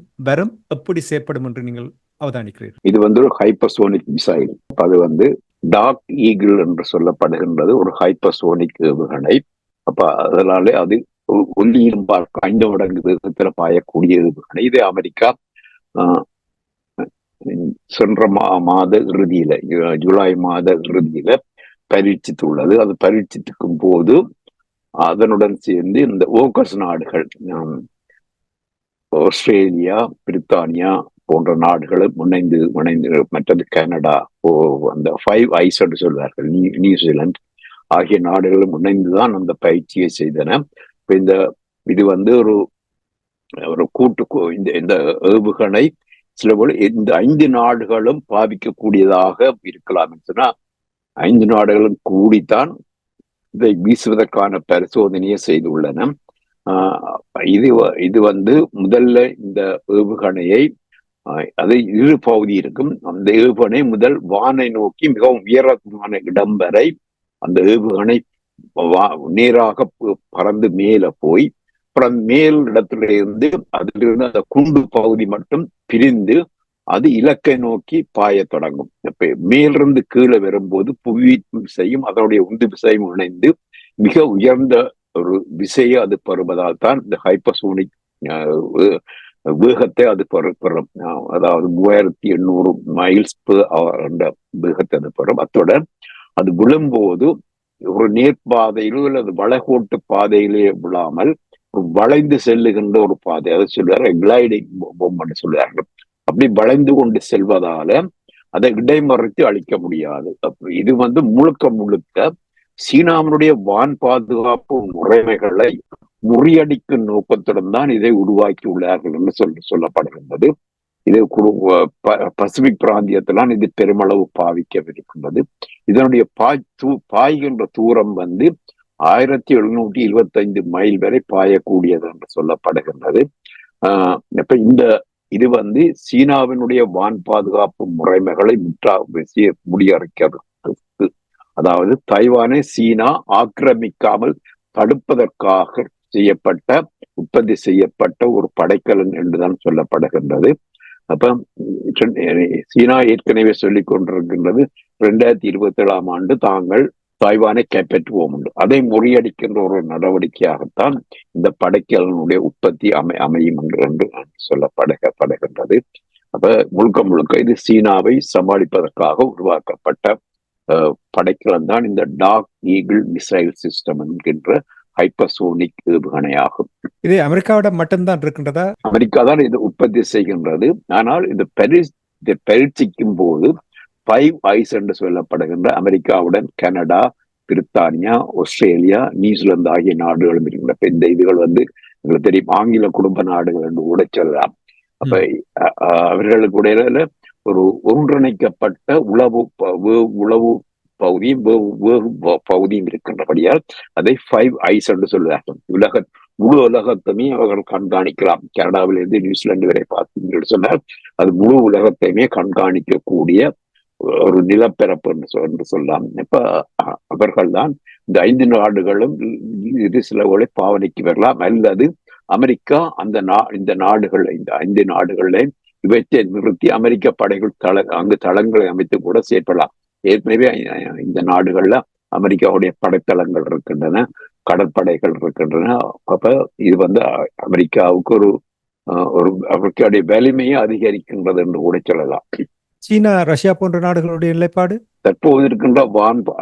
எப்படி செயற்படும் என்று நீங்கள் அவதானிக்கிறீர்கள்? இது ஒரு ஹைப்பர்சோனிக் மிசைல். அது டார்க் ஈகிள் என்று சொல்லப்படுகின்றது ஒரு ஹைப்பர்சோனிக் ஏவுகணை. அப்ப அதனாலே அது ஒல்லியின் 5 மடங்கு வேகத்தில் பாயக்கூடிய ஏவுகணை. இது அமெரிக்கா சென்ற மாத இறுதியில, ஜூலை மாத இறுதியில பரீட்சித்துள்ளது. அது பரீட்சித்துக்கும் போது அதனுடன் சேர்ந்து இந்த ஓக்கர்ஸ் நாடுகள், ஆஸ்திரேலியா, பிரித்தானியா போன்ற நாடுகளும் இணைந்து, மற்றது கனடா, அந்த 5 ஐஸ் என்று சொல்வார்கள், நியூசிலாந்து ஆகிய நாடுகளும் இணைந்துதான் அந்த பயிற்சியை செய்தன. இது ஒரு கூட்டு இந்த ஏவுகணை சில போல இந்த 5 நாடுகளும் பாவிக்கக்கூடியதாக இருக்கலாம் சொன்னா 5 நாடுகளும் கூடித்தான் இதை வீசுவதற்கான பரிசோதனையை செய்துள்ளன. இது முதல்ல இந்த ஏவுகணையை, அது 2 பகுதி இருக்கும். அந்த ஏவுகணை முதல் வானை நோக்கி மிகவும் உயரமான இடம் வரை அந்த ஏவுகணை நேராக பறந்து மேல போய், அப்புறம் மேல் இடத்துல இருந்து அதிலிருந்து அந்த குண்டு பகுதி மட்டும் பிரிந்து அது இலக்கை நோக்கி பாய தொடங்கும். இப்ப மேலிருந்து கீழே வரும்போது புவி விசையும் அதனுடைய உந்து விசையும் இணைந்து மிக உயர்ந்த ஒரு விசையை அது பெறுவதால் தான் இந்த ஹைப்பர்சோனிக் வேகத்தை அது பெறும். அதாவது 3800 மைல்ஸ் என்ற வேகத்தை அது பெறும். அத்துடன் அது விழும்போது ஒரு நேர்பாதையிலோ அல்லது வளைகோட்டு பாதையிலே விழாமல் வளைந்து செல்லுகின்ற ஒரு பாதை, அதை சொல்லுவாங்க கிளைடிங் பொம்மை சொல்லுவார்கள். அப்படி வளைந்து கொண்டு செல்வதால அதை இடைமறித்து அழிக்க முடியாது. இது முழுக்க சீனாவினுடைய வான் பாதுகாப்பு முறைமைகளை முறியடிக்கும் நோக்கத்துடன் தான் இதை உருவாக்கி உள்ளார்கள் என்று சொல்லப்படுகின்றது. இது பசிபிக் பிராந்தியத்தில்தான் இது பெருமளவு பாவிக்கவிருக்கின்றது. இதனுடைய பாய்கின்ற தூரம் 1725 மைல் வரை பாயக்கூடியது என்று சொல்லப்படுகின்றது. இப்ப இது சீனாவினுடைய வான் பாதுகாப்பு முறைமைகளை முறியடிக்கிறது. அதாவது தைவானை சீனா ஆக்கிரமிக்காமல் தடுப்பதற்காக உற்பத்தி செய்யப்பட்ட ஒரு படைக்கலன் என்றுதான் சொல்லப்படுகின்றது. அப்ப சீனா ஏற்கனவே சொல்லிக் கொண்டிருக்கின்றது 2027ஆம் ஆண்டு தாங்கள் தாய்வானை கைப்பற்றுவோம் உண்டு. அதை முறியடிக்கின்ற ஒரு நடவடிக்கையாகத்தான் இந்த படைக்கலனுடைய உற்பத்தி அமையும் என்று சொல்லப்படுகின்றது. அப்ப முழுக்க இது சீனாவை சமாளிப்பதற்காக உருவாக்கப்பட்ட படைக்கலன் தான் இந்த டார்க் ஈகிள் மிசைல் சிஸ்டம் என்கின்ற ஹைப்பர்சோனிக் ஏவுகணையாகும். இது அமெரிக்காவிடம் மட்டும்தான் இருக்கின்றதா? அமெரிக்கா தான் இது உற்பத்தி செய்கின்றது. ஆனால் இந்த பரீட்சிக்கும் போது 5 ஐஸ் என்று சொல்லப்படுகின்ற அமெரிக்காவுடன் கனடா, பிரித்தானியா, ஆஸ்திரேலியா, நியூசிலாந்து ஆகிய நாடுகளும் இருக்கின்ற இந்த இதுகள் எங்களுக்கு தெரியும் ஆங்கில குடும்ப நாடுகள் என்று கூட சொல்லலாம். அப்ப அவர்களுக்கு இடையில ஒரு ஒன்றிணைக்கப்பட்ட உளவு பகுதியும் பகுதியும் இருக்கின்றபடியால் அதை 5 ஐஸ் என்று சொல்லுவார்கள். முழு உலகத்தையுமே அவர்கள் கண்காணிக்கலாம். கனடாவிலிருந்து நியூசிலாந்து வரை பார்த்தீங்கன்னு சொன்னால் அது முழு உலகத்தையுமே கண்காணிக்கக்கூடிய ஒரு நிலப்பரப்பு என்று சொல்லலாம். இப்ப அவர்கள் தான் இந்த 5 நாடுகளும் இது சிலவுகளை பாவனைக்கு வரலாம், அல்லது அமெரிக்கா இந்த நாடுகள், இந்த 5 நாடுகளை இவற்றை நிறுத்தி அமெரிக்க படைகள் அங்கு தளங்களை அமைத்து கூட செயற்படலாம். ஏற்கனவே இந்த நாடுகள்ல அமெரிக்காவுடைய படைத்தளங்கள் இருக்கின்றன, கடற்படைகள் இருக்கின்றன. அப்ப இது அமெரிக்காவுக்கு ஒரு அமெரிக்காவுடைய வலிமையை அதிகரிக்கின்றது என்று கூட சொல்லலாம். சீனா, ரஷ்யா போன்ற நாடுகளுடைய நிலைப்பாடு தற்போது இருக்கின்ற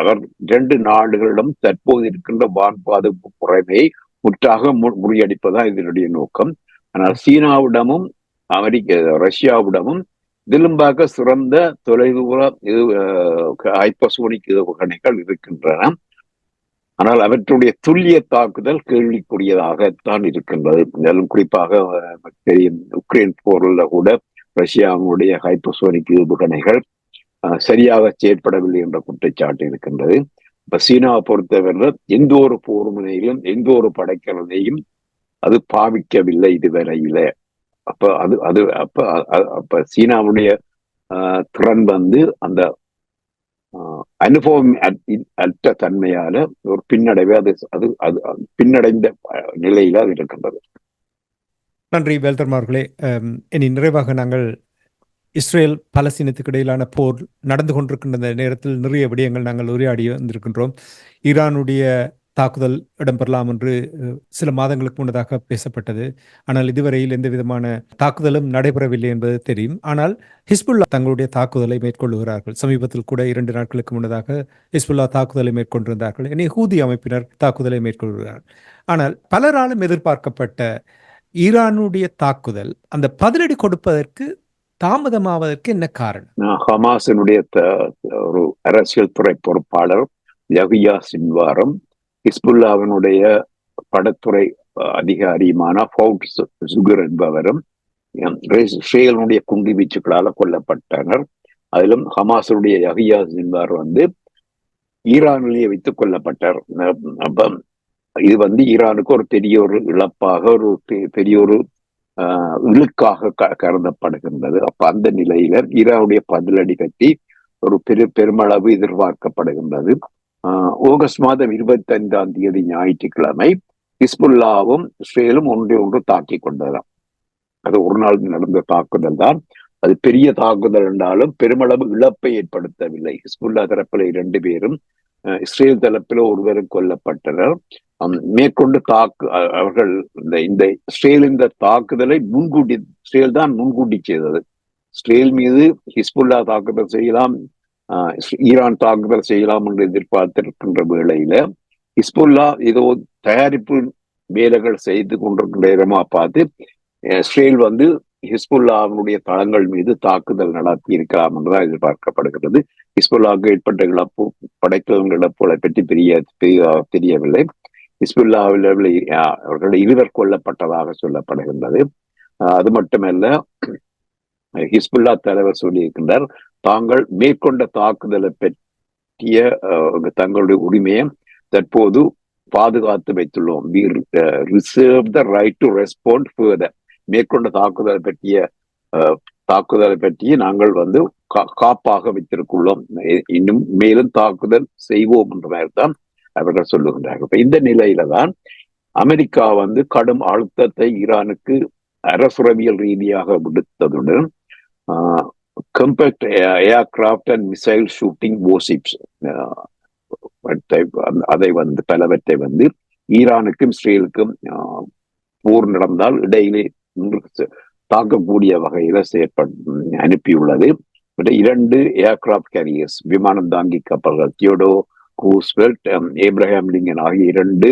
அவர் 2 நாடுகளிடம் தற்போது இருக்கின்ற வான் பாதுகாப்பு குறைமையை முற்றாக முறியடிப்பதுதான் இதனுடைய நோக்கம். ஆனால் சீனாவிடமும் ரஷ்யாவிடமும் திரும்பாக சிறந்த தொலைதூர ஹைப்பர்சோனிக் ஏவுகணைகள் இருக்கின்றன. ஆனால் அவற்றுடைய துல்லிய தாக்குதல் கேள்விக்குரியதாகத்தான் இருக்கின்றது. மேலும் குறிப்பாக தெரியும், உக்ரைன் போரில் கூட ரஷ்யாவுடைய ஹைப்பர்சோனிக் ஏவுகணைகள் சரியாக செயற்படவில்லை என்ற குற்றச்சாட்டு இருக்கின்றது. இப்ப சீனாவை பொறுத்தவரை எந்த ஒரு போர் முனையிலும் எந்த ஒரு படைக்கலனையும் அது பாவிக்கவில்லை இதுவரையில. அப்ப சீனாவுடைய திறன் அந்த அனுபவம் அற்ற தன்மையால ஒரு பின்னடைவு அது பின்னடைந்த நிலையில அது இருக்கின்றது. நன்றி வேல்தர்மா அவர்களே. இனி நிறைவாக நாங்கள் இஸ்ரேல் பலஸ்தீனத்துக்கு இடையிலான போர் நடந்து கொண்டிருக்கின்ற நேரத்தில் நிறைய விடயங்கள் நாங்கள் உரையாடி வந்திருக்கின்றோம். ஈரானுடைய தாக்குதல் இடம்பெறலாம் என்று சில மாதங்களுக்கு முன்னதாக பேசப்பட்டது. ஆனால் இதுவரையில் எந்த விதமான தாக்குதலும் நடைபெறவில்லை என்பது தெரியும். ஆனால் ஹிஸ்புல்லா தங்களுடைய தாக்குதலை மேற்கொள்ளுகிறார்கள். சமீபத்தில் கூட 2 நாட்களுக்கு முன்னதாக ஹிஸ்புல்லா தாக்குதலை மேற்கொண்டிருந்தார்கள். இனி ஹூதி அமைப்பினர் தாக்குதலை மேற்கொள்கிறார்கள். ஆனால் பலராலும் எதிர்பார்க்கப்பட்ட ஈரானுடைய தாக்குதல் அந்த பதிலடி கொடுப்பதற்கு தாமதமாவதற்கு என்ன காரணம்? ஹமாஸினுடைய ஒரு அரசியல் துறை பொறுப்பாளர் யஹ்யா சின்வாரும் ஹிஸ்புல்லாவினுடைய படத்துறை அதிகாரியுமான ஃபவுட் சுகர் என்பவரும் இஸ்ரேலுடைய குண்டு வீச்சுக்களால கொல்லப்பட்டனர். அதிலும் ஹமாஸுடைய யஹ்யா சின்வார் ஈரானிலேயே வைத்துக் கொல்லப்பட்டார். அப்ப இது ஈரானுக்கு ஒரு பெரிய ஒரு இழப்பாக, ஒரு பெரிய ஒரு இழுக்காக கருதப்படுகின்றது. அப்ப அந்த நிலையில ஈரானுடைய பதிலடி பற்றி ஒரு பெருமளவு எதிர்பார்க்கப்படுகின்றது. ஆகஸ்ட் மாதம் 25ஆம் தேதி ஞாயிற்றுக்கிழமை ஹிஸ்புல்லாவும் இஸ்ரேலும் ஒன்று தாக்கி கொண்டதாம். அது ஒரு நாள் நடந்த தாக்குதல் தான். அது பெரிய தாக்குதல் என்றாலும் பெருமளவு இழப்பை ஏற்படுத்தவில்லை. ஹிஸ்புல்லா தரப்பில் 2 பேரும், இஸ்ரேல் தரப்பில் ஒருவரும் கொல்லப்பட்டனர். மேற்கொண்டு அவர்கள் இந்த இஸ்ரேல் இந்த தாக்குதலை இஸ்ரேல் தான் முன்கூட்டி செய்தது. இஸ்ரேல் மீது ஹிஸ்புல்லா தாக்குதல் செய்யலாம், ஈரான் தாக்குதல் செய்யலாம் என்று எதிர்பார்த்திருக்கின்ற வேளையில ஹிஸ்புல்லா ஏதோ தயாரிப்பு வேலைகள் செய்து கொண்டிருக்கின்ற இடமா பார்த்து இஸ்ரேல் ஹிஸ்புல்லாவுடைய தளங்கள் மீது தாக்குதல் நடத்தி இருக்கலாம் என்றுதான் எதிர்பார்க்கப்படுகிறது. ஹிஸ்புல்லாவுக்கு ஏற்பட்ட இழப்பு, படைத்தளங்கள் இழப்புகளை பற்றி தெரியவில்லை. ஹிஸ்புல்லாவில் அவர்கள் 2 கொல்லப்பட்டதாக சொல்லப்படுகின்றது. அது மட்டுமல்ல, ஹிஸ்புல்லா தலைவர் சொல்லியிருக்கின்றார், தாங்கள் மேற்கொண்ட தாக்குதலை பற்றிய தங்களுடைய உரிமையை தற்போது பாதுகாத்து வைத்துள்ளோம். We reserve the right to respond further. மேற்கொண்ட தாக்குதலை பற்றி நாங்கள் காப்பாக வைத்திருக்குள்ளோம், இன்னும் மேலும் தாக்குதல் செய்வோம் என்ற மாதிரி தான் அவர்கள் சொல்லுகின்றார்கள். இப்ப இந்த நிலையில தான் அமெரிக்கா கடும் அழுத்தத்தை ஈரானுக்கு அரசுறவியல் ரீதியாக விடுத்ததுடன் compact aircraft and missile shooting warships அதை பலவற்றை ஈரானுக்கும் இஸ்ரேலுக்கும் போர் நடந்தால் இடையிலே தாக்கக்கூடிய வகையில அனுப்பியுள்ளது. 2 ஏர்கிராஃப்ட் கேரியர்ஸ், விமானம் தாங்கி கப்பல்கள், தியோடோ ரூஸ்வெல்ட், ஏப்ரஹாம் லிங்கன் ஆகிய 2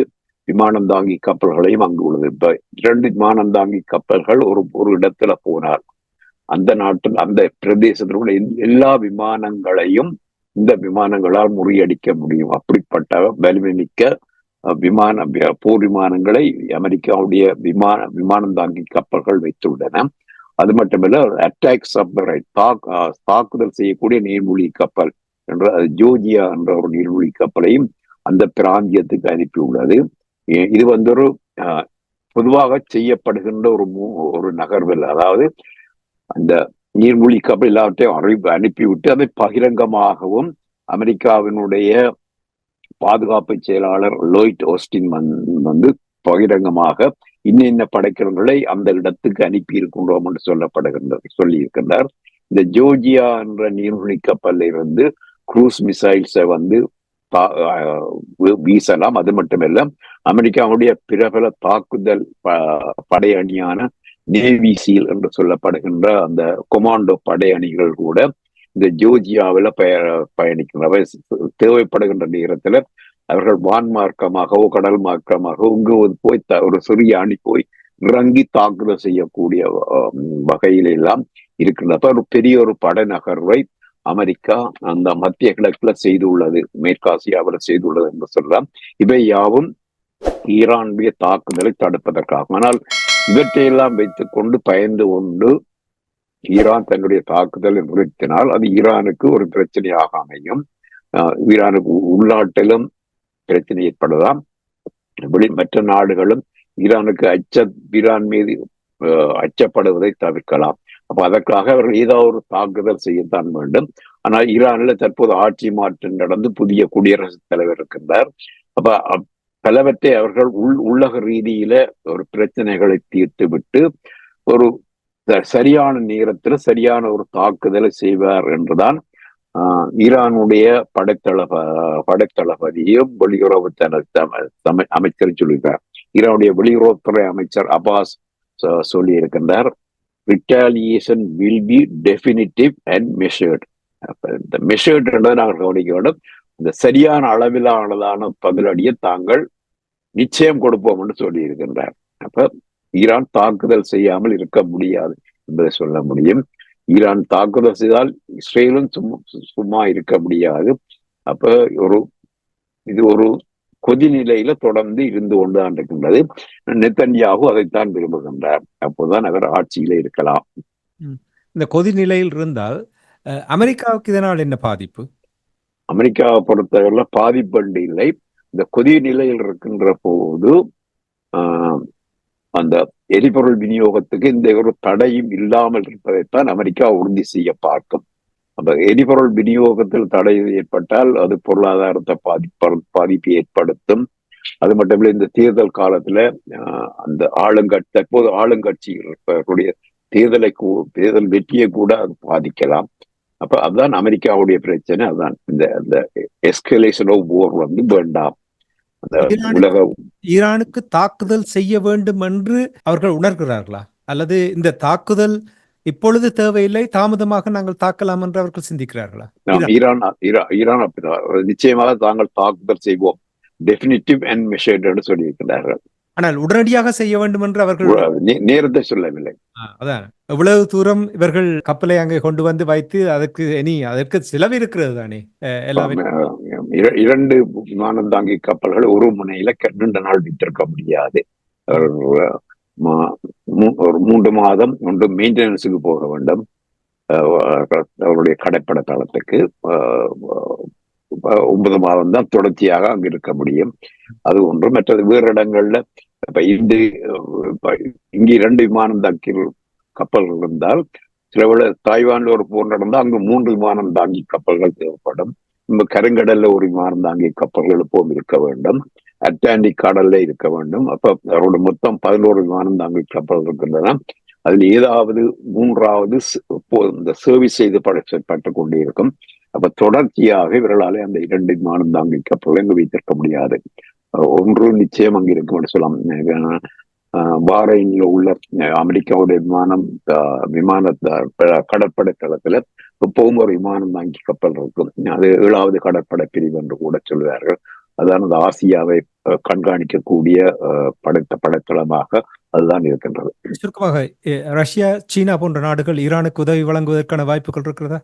விமானம் தாங்கி கப்பல்களையும் அங்கு உள்ளது. இப்ப 2 விமானம் தாங்கி கப்பல்கள் ஒரு இடத்துல போனால் அந்த நாட்டில் அந்த பிரதேசத்தில் உள்ள எல்லா விமானங்களையும் இந்த விமானங்களால் முறியடிக்க முடியும். அப்படிப்பட்ட வலிமைமிக்க போர் விமானங்களை அமெரிக்காவுடைய விமானம் தாங்கி கப்பல்கள் வைத்துள்ளன. அது மட்டுமல்ல, அட்டாக் சப்மரைன், தாக்குதல் செய்யக்கூடிய நீர்மூழ்கி கப்பல் என்ற ஜோர்ஜியா என்ற ஒரு நீர்மூழ்கி கப்பலையும் அந்த பிராந்தியத்துக்கு அனுப்பியுள்ளது. இது ஒரு பொதுவாக செய்யப்படுகின்ற ஒரு நகர்வில், அதாவது அந்த நீர்மூழ்கி கப்பல் எல்லாவற்றையும் அனுப்பிவிட்டு அதை பகிரங்கமாகவும் அமெரிக்காவினுடைய பாதுகாப்பு செயலாளர் லோயிட் ஓஸ்டின் வந்து பகிரங்கமாக இன்ன படைக்கலங்களை அந்த இடத்துக்கு அனுப்பி இருக்கின்றோம் என்று சொல்லி இருக்கின்றார். இந்த ஜோர்ஜியா என்ற நீர்மூழ்கி கப்பலில் இருந்து குரூஸ் மிசைல்ஸை வந்து வீசலாம். அது மட்டுமல்ல, அமெரிக்காவுடைய பிரபல தாக்குதல் படையணியான நேவி சீல் என்று சொல்லப்படுகின்ற அந்த கொமாண்டோ படையணிகள் கூட இந்த ஜோர்ஜியாவில் பயணிக்கின்றன. தேவைப்படுகின்ற நேரத்துல அவர்கள் வான் மார்க்கமாகவோ கடல் மார்க்கமாகவோ இங்கு போய் ஒரு சிறிய அணி போய் இறங்கி தாக்குதல் செய்யக்கூடிய வகையில எல்லாம் இருக்கின்றப்ப ஒரு பெரிய ஒரு படைநகர்வை அமெரிக்கா அந்த மத்திய கிழக்குல செய்துள்ளது, மேற்காசியாவில் செய்துள்ளது என்று சொல்லலாம். இவை யாவும் ஈரானுடைய தாக்குதலை தடுப்பதற்காகும். ஆனால் இவற்றையெல்லாம் வைத்துக் கொண்டு பயந்து கொண்டு ஈரான் தன்னுடைய தாக்குதலை நிறுத்தினால் அது ஈரானுக்கு ஒரு பிரச்சனையாக அமையும். ஈரானுக்கு உள்நாட்டிலும் பிரச்சனை ஏற்படலாம். மற்ற நாடுகளும் ஈரான் மீது அச்சப்படுவதை தவிர்க்கலாம். அப்ப அதற்காக அவர்கள் ஏதாவது ஒரு தாக்குதல் செய்யத்தான் வேண்டும். ஆனால் ஈரானில் தற்போது ஆட்சி மாற்றம் நடந்து புதிய குடியரசுத் தலைவர் இருக்கின்றார். அப்ப பலவற்றை அவர்கள் உள்ளக ரீதியில ஒரு பிரச்சனைகளை தீர்த்து விட்டு ஒரு சரியான நேரத்தில் சரியான ஒரு தாக்குதலை செய்வார் என்றுதான் ஈரானுடைய படைத்தளபதியும் வெளியுறவு அமைச்சர் சொல்லியிருக்கார். ஈரானுடைய வெளியுறவுத்துறை அமைச்சர் அப்பாஸ் சொல்லி இருக்கின்றார், retaliation will be definitive and measured. இந்த மெஷர்ட் என்றதை நாங்கள் கவனிக்க வேண்டும். இந்த சரியான அளவிலானதான பதிலடியை தாங்கள் நிச்சயம் கொடுப்போம் என்று சொல்லி இருக்கின்றார். அப்ப ஈரான் தாக்குதல் செய்யாமல் இருக்க முடியாது என்பதை சொல்ல முடியும். ஈரான் தாக்குதல் செய்தால் இஸ்ரேலும் சும்மா இருக்க முடியாது. அப்ப இது ஒரு கொதிநிலையில தொடர்ந்து இருந்து கொண்டுதான் இருக்கின்றது. நெத்தன்யாகு அதைத்தான் விரும்புகின்றார். அப்போதான் அவர் ஆட்சியில இருக்கலாம். இந்த கொதிநிலையில் இருந்தால் அமெரிக்காவுக்கு இதனால் என்ன பாதிப்பு? அமெரிக்காவை பொறுத்தவரை பாதிப்பு இல்லை. இந்த கொதிநிலையில் இருக்கின்ற போது அந்த எரிபொருள் விநியோகத்துக்கு இந்த ஒரு தடையும் இல்லாமல் இருப்பதைத்தான் அமெரிக்கா உறுதி செய்ய பார்க்கும். அப்ப எரிபொருள் விநியோகத்தில் தடை ஏற்பட்டால் அது பொருளாதாரத்தை பாதிப்பை ஏற்படுத்தும். அது மட்டுமில்லை, இந்த தேர்தல் காலத்துல அந்த தற்போது ஆளுங்கட்சிகளுடைய தேர்தல் வெற்றியை கூட அது பாதிக்கலாம். அப்ப அதுதான் அமெரிக்காவுடைய பிரச்சனை. அதுதான் இந்த எஸ்கலேஷன் ஆஃப் வார் வந்து வேண்டாம். ஈரானுக்கு தாக்குதல் செய்ய வேண்டும் என்று அவர்கள் உணர்கிறார்களா, அல்லது இந்த தாக்குதல் இப்பொழுது தேவையில்லை, தாமதமாக நாங்கள் தாக்கலாம் என்று அவர்கள் சிந்திக்கிறார்களா? ஈரான் நிச்சயமாக தாங்கள் தாக்குதல் செய்வோம், டெஃபினிட்டிவ் அண்ட் மெஷர்ட் என்று சொல்லியிருக்கிறார்கள். ஆனால் உடனடியாக செய்ய வேண்டும் என்று அவர்கள் நேரத்தை சொல்லவில்லை. அதான் இவ்வளவு தூரம் இவர்கள் கப்பலை அங்கே கொண்டு வந்து வைத்து அதற்கு செலவு இருக்கிறது தானே. இரண்டு விமானம் தாங்கி கப்பல்கள் ஒரு முனையில 2 நாள் விட்டிருக்க முடியாது. ஒரு 3 மாதம் ஒன்று மெயின்டெனன்ஸுக்கு போக வேண்டும் அவருடைய கடற்படை தளத்துக்கு. 9 மாதம் தான் தொடர்ச்சியாக அங்கு இருக்க முடியும். அது ஒன்று. மற்றது வேறு இடங்கள்ல இங்கே 2 விமானம் தாங்கி கப்பல்கள் இருந்தால், சில தாய்வான்ல ஒரு போர் நடந்தால் அங்கு 3 விமானம் தாங்கி கப்பல்கள் தேவைப்படும். நம்ம கருங்கடல்ல ஒரு விமானம் தாங்கி கப்பல்கள் எப்போவும் இருக்க வேண்டும். அட்லாண்டிக் கடல்ல இருக்க வேண்டும். அப்ப அவரோட மொத்தம் 11 விமானம் தாங்கி கப்பல் இருக்கின்றன. அதில் ஏதாவது 3வது இந்த சர்வீஸ் செய்து பட்டுக் கொண்டே இருக்கும். அப்ப தொடர்ச்சியாக இவர்களாலே அந்த 2 விமானம் தாங்கி கப்பல் அங்கு வைத்திருக்க முடியாது. ஒன்று நிச்சயம் அங்கு இருக்கும் சொல்லலாம். பாரைன்ல உள்ள அமெரிக்காவுடைய விமான கடற்படை தளத்துல எப்பவும் ஒரு விமானம் தாங்கி கப்பல் இருக்கும். அது 7வது கடற்படை பிரிவு என்று கூட சொல்வார்கள். அதானது ஆசியாவை கண்காணிக்கக்கூடிய படைத்தளமாக அதுதான் இருக்கின்றது. சுருக்கமாக, ரஷ்யா, சீனா போன்ற நாடுகள் ஈரானுக்கு உதவி வழங்குவதற்கான வாய்ப்புகள் இருக்கிறதா?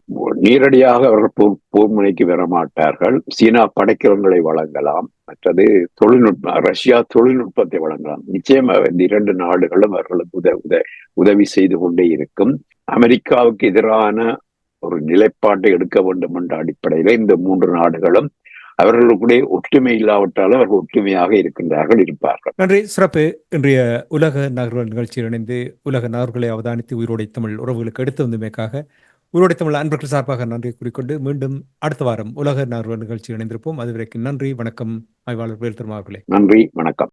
நேரடியாக அவர்கள் போர் முனைக்கு வர மாட்டார்கள். சீனா படைக்கலங்களை வழங்கலாம். மற்றது ரஷ்யா தொழில்நுட்பத்தை வழங்கலாம். நிச்சயம் இந்த 2 நாடுகளும் அவர்களுக்கு உதவி செய்து கொண்டே இருக்கும். அமெரிக்காவுக்கு எதிரான ஒரு நிலைப்பாட்டை எடுக்க வேண்டும் என்ற அடிப்படையில இந்த 3 நாடுகளும் அவர்களுடைய ஒற்றுமை இல்லாவிட்டாலும் அவர்கள் ஒற்றுமையாக இருப்பார்கள். நன்றி. சிறப்பு. இன்றைய உலக நகர்வல் நிகழ்ச்சியில் இணைந்து உலக நகர்வுகளை அவதானித்து உயிரோடை தமிழ் உறவுகளுக்கு எடுத்து வந்தமைக்காக உயிரோடை தமிழ் அன்பர்கள் சார்பாக நன்றி கூறிக்கொண்டு மீண்டும் அடுத்த வாரம் உலக நகர்வல் நிகழ்ச்சியில் இணைந்திருப்போம். அதுவரைக்கும் நன்றி, வணக்கம். ஆய்வாளர் வேல்தர்மா அவர்களே. நன்றி, வணக்கம்.